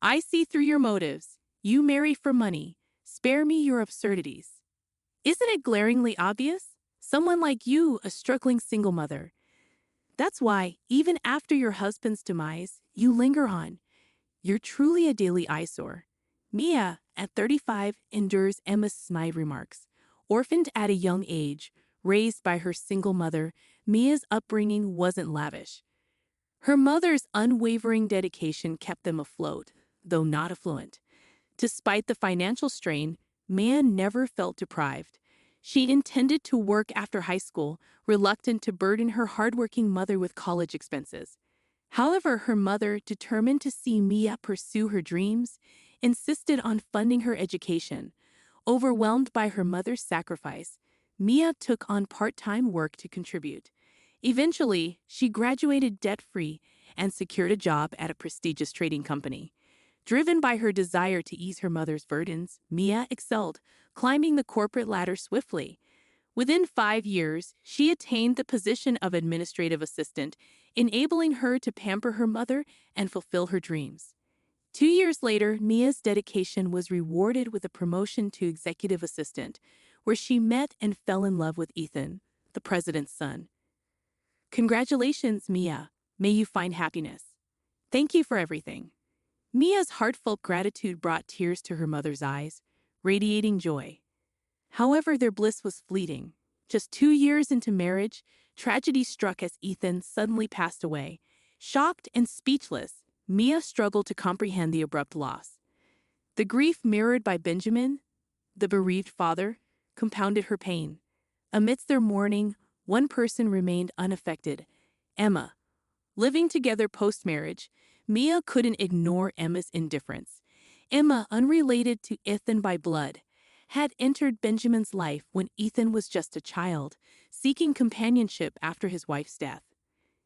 I see through your motives. You marry for money. Spare me your absurdities. Isn't it glaringly obvious? Someone like you, a struggling single mother. That's why, even after your husband's demise, you linger on. You're truly a daily eyesore. Mia, at 35, endures Emma's snide remarks. Orphaned at a young age, raised by her single mother, Mia's upbringing wasn't lavish. Her mother's unwavering dedication kept them afloat, though not affluent. Despite the financial strain, Mia never felt deprived. She intended to work after high school, reluctant to burden her hardworking mother with college expenses. However, her mother, determined to see Mia pursue her dreams, insisted on funding her education. Overwhelmed by her mother's sacrifice, Mia took on part-time work to contribute. Eventually, she graduated debt-free and secured a job at a prestigious trading company. Driven by her desire to ease her mother's burdens, Mia excelled, climbing the corporate ladder swiftly. Within 5 years, she attained the position of administrative assistant, enabling her to pamper her mother and fulfill her dreams. 2 years later, Mia's dedication was rewarded with a promotion to executive assistant, where she met and fell in love with Ethan, the president's son. Congratulations, Mia. May you find happiness. Thank you for everything. Mia's heartfelt gratitude brought tears to her mother's eyes, radiating joy. However, their bliss was fleeting. Just 2 years into marriage, tragedy struck as Ethan suddenly passed away. Shocked and speechless, Mia struggled to comprehend the abrupt loss. The grief mirrored by Benjamin, the bereaved father, compounded her pain. Amidst their mourning, one person remained unaffected: Emma. Living together post-marriage, Mia couldn't ignore Emma's indifference. Emma, unrelated to Ethan by blood, had entered Benjamin's life when Ethan was just a child, seeking companionship after his wife's death.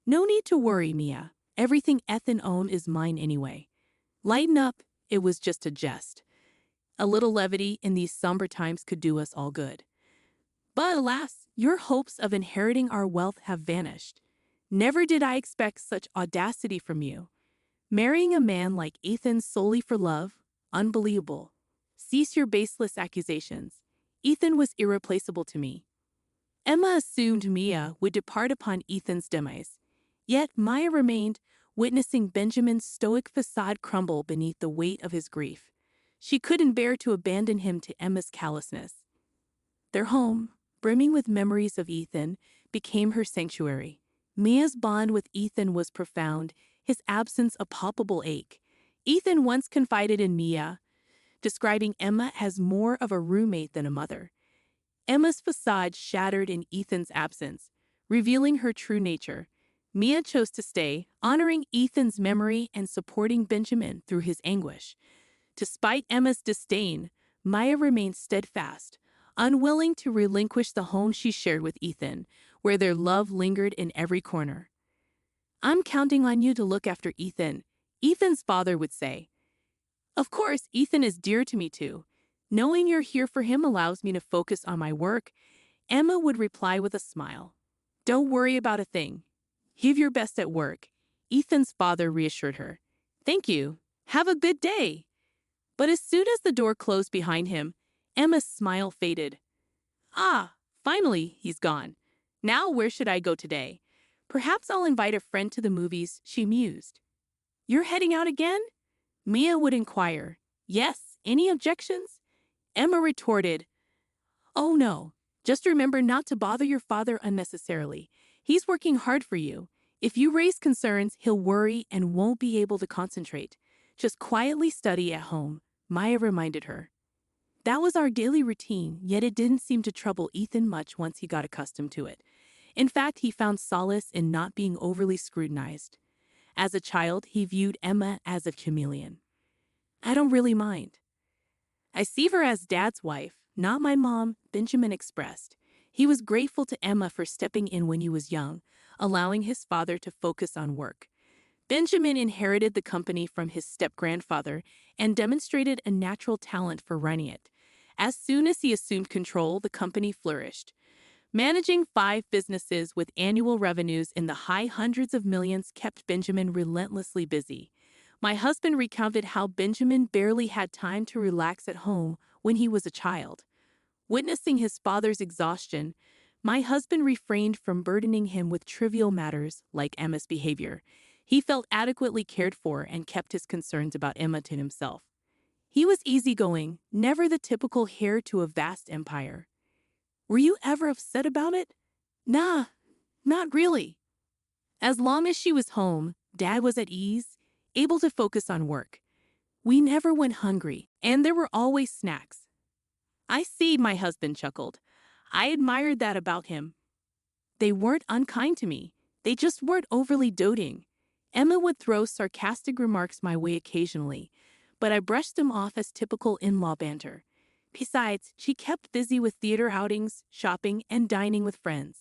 No need to worry, Mia. Everything Ethan owned is mine anyway. Lighten up, it was just a jest. A little levity in these somber times could do us all good. But alas, your hopes of inheriting our wealth have vanished. Never did I expect such audacity from you. Marrying a man like Ethan solely for love? Unbelievable. Cease your baseless accusations. Ethan was irreplaceable to me. Emma assumed Mia would depart upon Ethan's demise. Yet Maya remained, witnessing Benjamin's stoic facade crumble beneath the weight of his grief. She couldn't bear to abandon him to Emma's callousness. Their home, brimming with memories of Ethan, became her sanctuary. Mia's bond with Ethan was profound, his absence a palpable ache. Ethan once confided in Mia, describing Emma as more of a roommate than a mother. Emma's facade shattered in Ethan's absence, revealing her true nature. Mia chose to stay, honoring Ethan's memory and supporting Benjamin through his anguish. Despite Emma's disdain, Maya remained steadfast, unwilling to relinquish the home she shared with Ethan, where their love lingered in every corner. I'm counting on you to look after Ethan, Ethan's father would say. Of course, Ethan is dear to me too. Knowing you're here for him allows me to focus on my work, Emma would reply with a smile. Don't worry about a thing. Give your best at work, Ethan's father reassured her. Thank you. Have a good day. But as soon as the door closed behind him, Emma's smile faded. Ah, finally, he's gone. Now where should I go today? Perhaps I'll invite a friend to the movies, she mused. You're heading out again? Mia would inquire. Yes, any objections? Emma retorted. Oh no, just remember not to bother your father unnecessarily. He's working hard for you. If you raise concerns, he'll worry and won't be able to concentrate. Just quietly study at home, Maya reminded her. That was our daily routine, yet it didn't seem to trouble Ethan much once he got accustomed to it. In fact, he found solace in not being overly scrutinized. As a child, he viewed Emma as a chameleon. I don't really mind. I see her as Dad's wife, not my mom, Benjamin expressed. He was grateful to Emma for stepping in when he was young, allowing his father to focus on work. Benjamin inherited the company from his step-grandfather and demonstrated a natural talent for running it. As soon as he assumed control, the company flourished. Managing 5 businesses with annual revenues in the high hundreds of millions kept Benjamin relentlessly busy. My husband recounted how Benjamin barely had time to relax at home when he was a child. Witnessing his father's exhaustion, my husband refrained from burdening him with trivial matters like Emma's behavior. He felt adequately cared for and kept his concerns about Emma to himself. He was easygoing, never the typical heir to a vast empire. Were you ever upset about it? Nah, not really. As long as she was home, Dad was at ease, able to focus on work. We never went hungry, and there were always snacks. I see, my husband chuckled. I admired that about him. They weren't unkind to me. They just weren't overly doting. Emma would throw sarcastic remarks my way occasionally, but I brushed them off as typical in-law banter. Besides, she kept busy with theater outings, shopping, and dining with friends.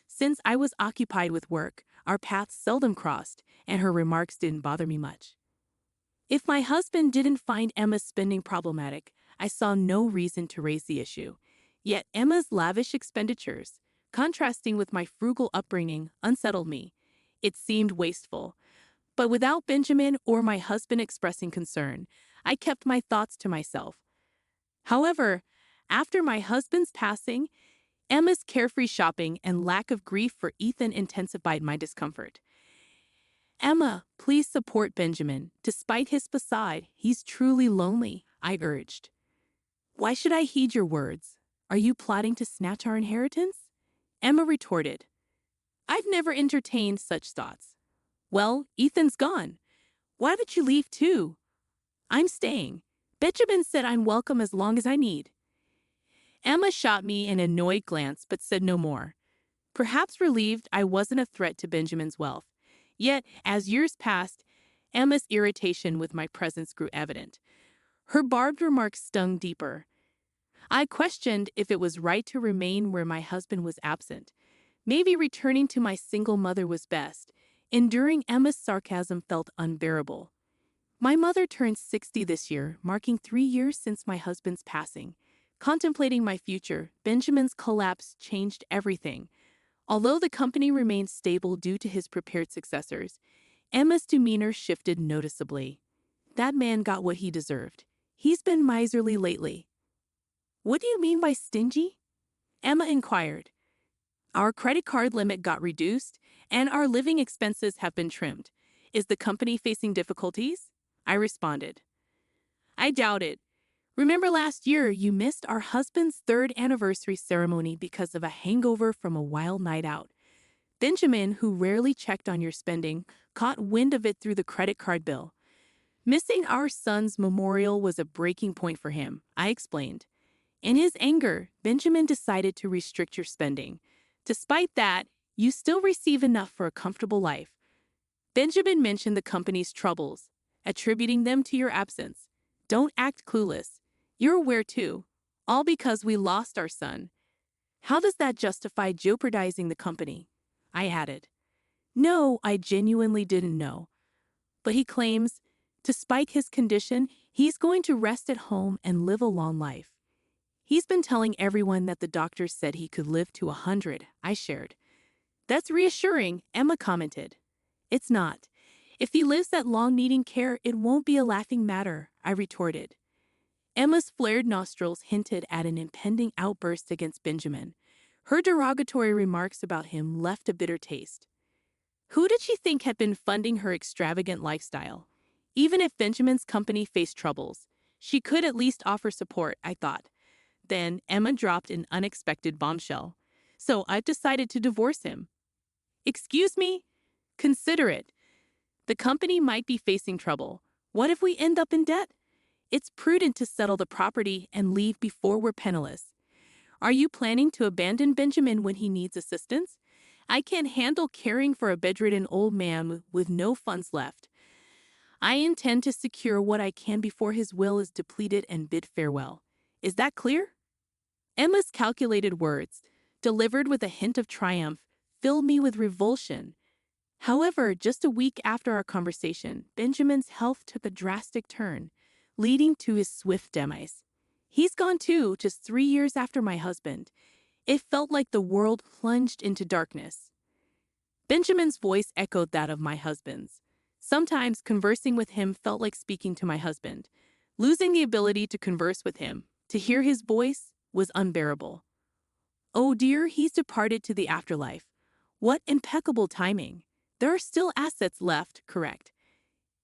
Since I was occupied with work, our paths seldom crossed, and her remarks didn't bother me much. If my husband didn't find Emma's spending problematic, I saw no reason to raise the issue. Yet Emma's lavish expenditures, contrasting with my frugal upbringing, unsettled me. It seemed wasteful. But without Benjamin or my husband expressing concern, I kept my thoughts to myself. However, after my husband's passing, Emma's carefree shopping and lack of grief for Ethan intensified my discomfort. Emma, please support Benjamin. Despite his facade, he's truly lonely, I urged. Why should I heed your words? Are you plotting to snatch our inheritance? Emma retorted. I've never entertained such thoughts. Well, Ethan's gone. Why don't you leave too? I'm staying. Benjamin said I'm welcome as long as I need. Emma shot me an annoyed glance but said no more. Perhaps relieved I wasn't a threat to Benjamin's wealth. Yet, as years passed, Emma's irritation with my presence grew evident. Her barbed remarks stung deeper. I questioned if it was right to remain where my husband was absent. Maybe returning to my single mother was best. Enduring Emma's sarcasm felt unbearable. My mother turned 60 this year, marking 3 years since my husband's passing. Contemplating my future, Benjamin's collapse changed everything. Although the company remained stable due to his prepared successors, Emma's demeanor shifted noticeably. That man got what he deserved. He's been miserly lately. What do you mean by stingy? Emma inquired. Our credit card limit got reduced, and our living expenses have been trimmed. Is the company facing difficulties? I responded. I doubt it. Remember last year you missed our husband's 3rd anniversary ceremony because of a hangover from a wild night out. Benjamin, who rarely checked on your spending, caught wind of it through the credit card bill. Missing our son's memorial was a breaking point for him, I explained. In his anger, Benjamin decided to restrict your spending. Despite that, you still receive enough for a comfortable life. Benjamin mentioned the company's troubles, attributing them to your absence. Don't act clueless. You're aware too, all because we lost our son. How does that justify jeopardizing the company? I added. No, I genuinely didn't know. But he claims, despite his condition, he's going to rest at home and live a long life. He's been telling everyone that the doctors said he could live to 100, I shared. That's reassuring, Emma commented. It's not. If he lives that long needing care, it won't be a laughing matter, I retorted. Emma's flared nostrils hinted at an impending outburst against Benjamin. Her derogatory remarks about him left a bitter taste. Who did she think had been funding her extravagant lifestyle? Even if Benjamin's company faced troubles, she could at least offer support, I thought. Then Emma dropped an unexpected bombshell. So I've decided to divorce him. Excuse me? Consider it. The company might be facing trouble. What if we end up in debt? It's prudent to settle the property and leave before we're penniless. Are you planning to abandon Benjamin when he needs assistance? I can't handle caring for a bedridden old man with no funds left. I intend to secure what I can before his will is depleted and bid farewell. Is that clear? Emma's calculated words, delivered with a hint of triumph, filled me with revulsion. However, just a week after our conversation, Benjamin's health took a drastic turn, leading to his swift demise. He's gone too, just 3 years after my husband. It felt like the world plunged into darkness. Benjamin's voice echoed that of my husband's. Sometimes conversing with him felt like speaking to my husband. Losing the ability to converse with him, to hear his voice, was unbearable. Oh dear, he's departed to the afterlife. What impeccable timing. There are still assets left, correct?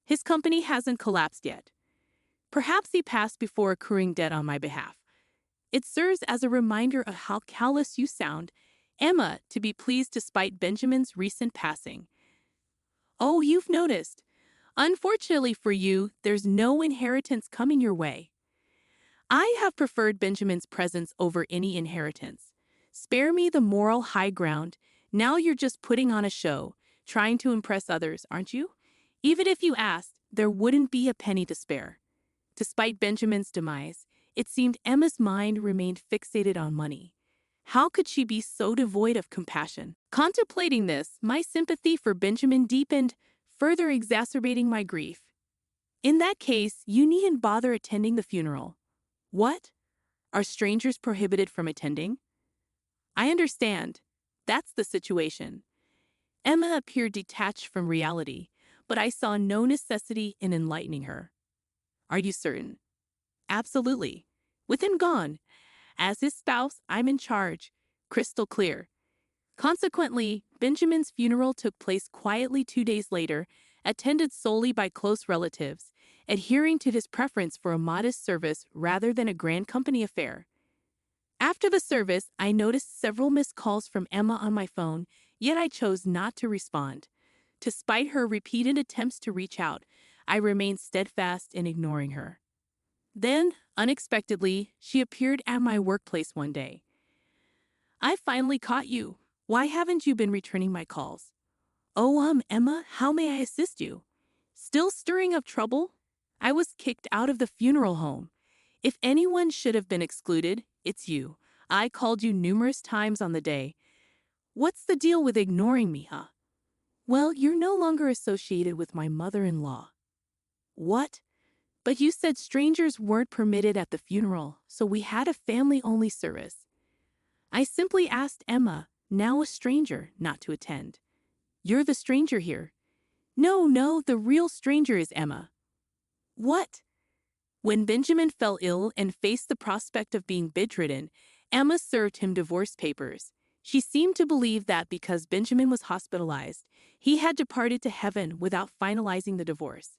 His company hasn't collapsed yet. Perhaps he passed before accruing debt on my behalf. It serves as a reminder of how callous you sound, Emma, to be pleased despite Benjamin's recent passing. Oh, you've noticed. Unfortunately for you, there's no inheritance coming your way. I have preferred Benjamin's presence over any inheritance. Spare me the moral high ground. Now you're just putting on a show, trying to impress others, aren't you? Even if you asked, there wouldn't be a penny to spare. Despite Benjamin's demise, it seemed Emma's mind remained fixated on money. How could she be so devoid of compassion? Contemplating this, my sympathy for Benjamin deepened, further exacerbating my grief. In that case, you needn't bother attending the funeral. What? Are strangers prohibited from attending? I understand. That's the situation. Emma appeared detached from reality, but I saw no necessity in enlightening her. Are you certain? Absolutely. With him gone, as his spouse, I'm in charge. Crystal clear. Consequently, Benjamin's funeral took place quietly 2 days later, attended solely by close relatives, adhering to his preference for a modest service rather than a grand company affair. After the service, I noticed several missed calls from Emma on my phone, yet I chose not to respond. Despite her repeated attempts to reach out, I remained steadfast in ignoring her. Then, unexpectedly, she appeared at my workplace one day. I finally caught you. Why haven't you been returning my calls? Oh, Emma, how may I assist you? Still stirring up trouble? I was kicked out of the funeral home. If anyone should have been excluded, it's you. I called you numerous times on the day. What's the deal with ignoring me, huh? Well, you're no longer associated with my mother-in-law. What? But you said strangers weren't permitted at the funeral, so we had a family-only service. I simply asked Emma, now a stranger, not to attend. You're the stranger here. No, the real stranger is Emma. What? When Benjamin fell ill and faced the prospect of being bedridden, Emma served him divorce papers. She seemed to believe that because Benjamin was hospitalized, he had departed to heaven without finalizing the divorce.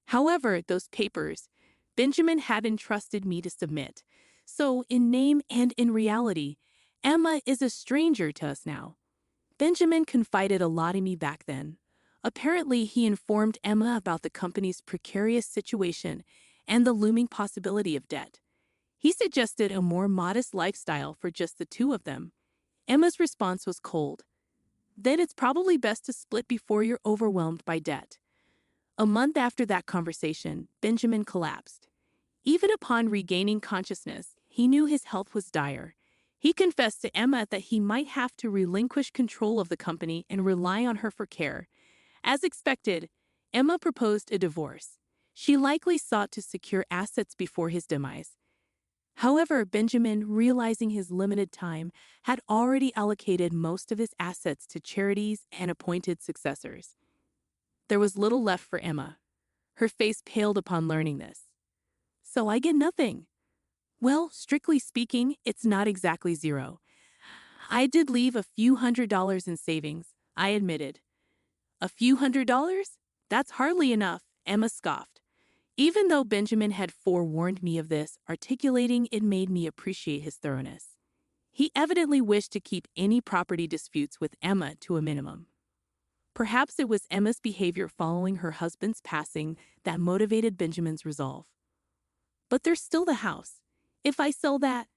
However, those papers, Benjamin had entrusted me to submit. So, in name and in reality, Emma is a stranger to us now. Benjamin confided a lot in me back then. Apparently, he informed Emma about the company's precarious situation and the looming possibility of debt. He suggested a more modest lifestyle for just the two of them. Emma's response was cold. Then it's probably best to split before you're overwhelmed by debt. A month after that conversation, Benjamin collapsed. Even upon regaining consciousness, he knew his health was dire. He confessed to Emma that he might have to relinquish control of the company and rely on her for care. As expected, Emma proposed a divorce. She likely sought to secure assets before his demise. However, Benjamin, realizing his limited time, had already allocated most of his assets to charities and appointed successors. There was little left for Emma. Her face paled upon learning this. So I get nothing. Well, strictly speaking, it's not exactly zero. I did leave a few $100s in savings, I admitted. A few $100s? That's hardly enough, Emma scoffed. Even though Benjamin had forewarned me of this, articulating it made me appreciate his thoroughness. He evidently wished to keep any property disputes with Emma to a minimum. Perhaps it was Emma's behavior following her husband's passing that motivated Benjamin's resolve. But there's still the house. If I sell that...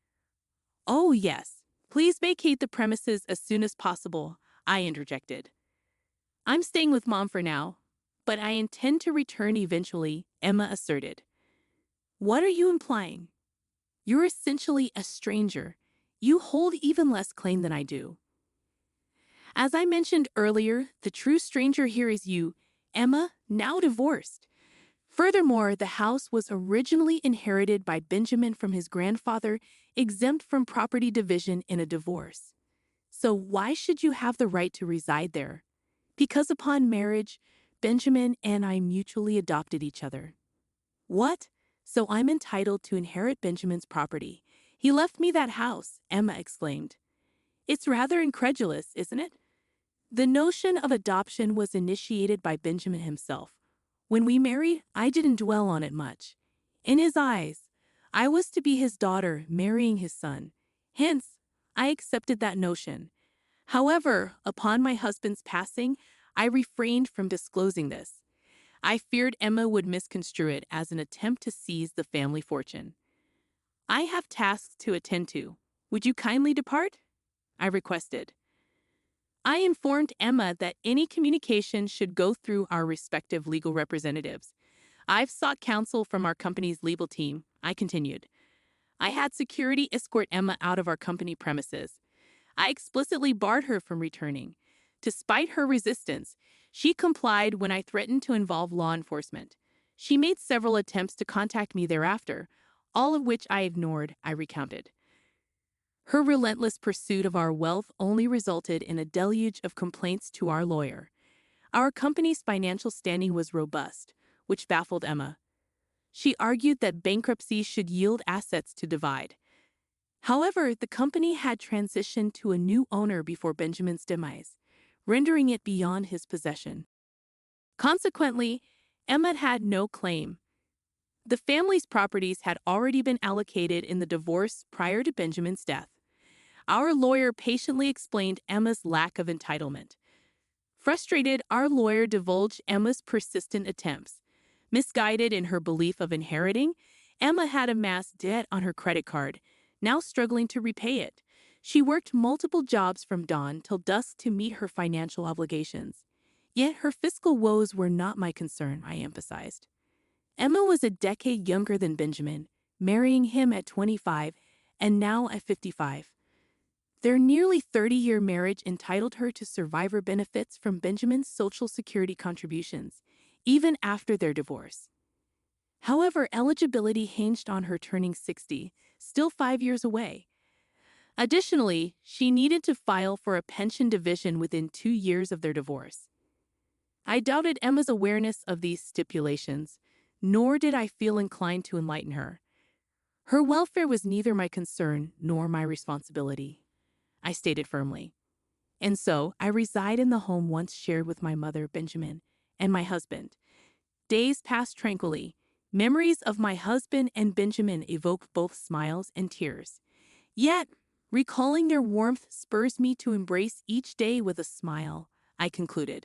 Oh, yes. Please vacate the premises as soon as possible, I interjected. I'm staying with Mom for now, but I intend to return eventually, Emma asserted. What are you implying? You're essentially a stranger. You hold even less claim than I do. As I mentioned earlier, the true stranger here is you, Emma, now divorced. Furthermore, the house was originally inherited by Benjamin from his grandfather, exempt from property division in a divorce. So why should you have the right to reside there? Because upon marriage, Benjamin and I mutually adopted each other. What? So I'm entitled to inherit Benjamin's property. He left me that house, Emma exclaimed. It's rather incredulous, isn't it? The notion of adoption was initiated by Benjamin himself. When we married, I didn't dwell on it much. In his eyes, I was to be his daughter marrying his son. Hence, I accepted that notion. However, upon my husband's passing, I refrained from disclosing this. I feared Emma would misconstrue it as an attempt to seize the family fortune. I have tasks to attend to. Would you kindly depart? I requested. I informed Emma that any communication should go through our respective legal representatives. I've sought counsel from our company's legal team, I continued. I had security escort Emma out of our company premises. I explicitly barred her from returning. Despite her resistance, she complied when I threatened to involve law enforcement. She made several attempts to contact me thereafter, all of which I ignored, I recounted. Her relentless pursuit of our wealth only resulted in a deluge of complaints to our lawyer. Our company's financial standing was robust, which baffled Emma. She argued that bankruptcy should yield assets to divide. However, the company had transitioned to a new owner before Benjamin's demise, rendering it beyond his possession. Consequently, Emma had no claim. The family's properties had already been allocated in the divorce prior to Benjamin's death. Our lawyer patiently explained Emma's lack of entitlement. Frustrated, our lawyer divulged Emma's persistent attempts. Misguided in her belief of inheriting, Emma had amassed debt on her credit card, now struggling to repay it. She worked multiple jobs from dawn till dusk to meet her financial obligations. Yet her fiscal woes were not my concern, I emphasized. Emma was a decade younger than Benjamin, marrying him at 25 and now at 55. Their nearly 30-year marriage entitled her to survivor benefits from Benjamin's Social Security contributions, even after their divorce. However, eligibility hinged on her turning 60, still 5 years away. Additionally, she needed to file for a pension division within 2 years of their divorce. I doubted Emma's awareness of these stipulations, nor did I feel inclined to enlighten her. Her welfare was neither my concern nor my responsibility, I stated firmly. And so, I reside in the home once shared with my mother, Benjamin, and my husband. Days passed tranquilly. Memories of my husband and Benjamin evoke both smiles and tears. Yet, recalling their warmth spurs me to embrace each day with a smile, I concluded.